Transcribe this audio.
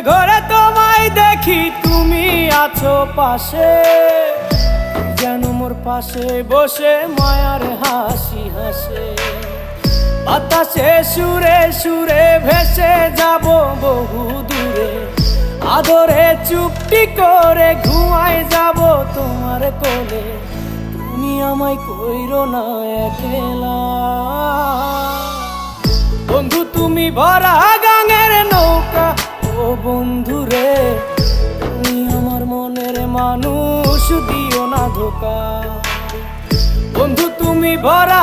ঘরে তোমায় দেখি তুমি আছো পাশে, যেন মোর পাশে বসে মায়ার হাসি হাসে। বাতাসে সুরে সুরে ভেসে যাব বহু দূরে, আদরে চুপটি করে ঘুমায় যাব তোমার কোলে। তুমি আমায় কইরো না একলা বন্ধু, তুমি ভরা গাঙের নৌকা। ও বন্ধু রে, তুমি আমার মনের মানুষ, দিও না ধোকা। বন্ধু তুমি ভরা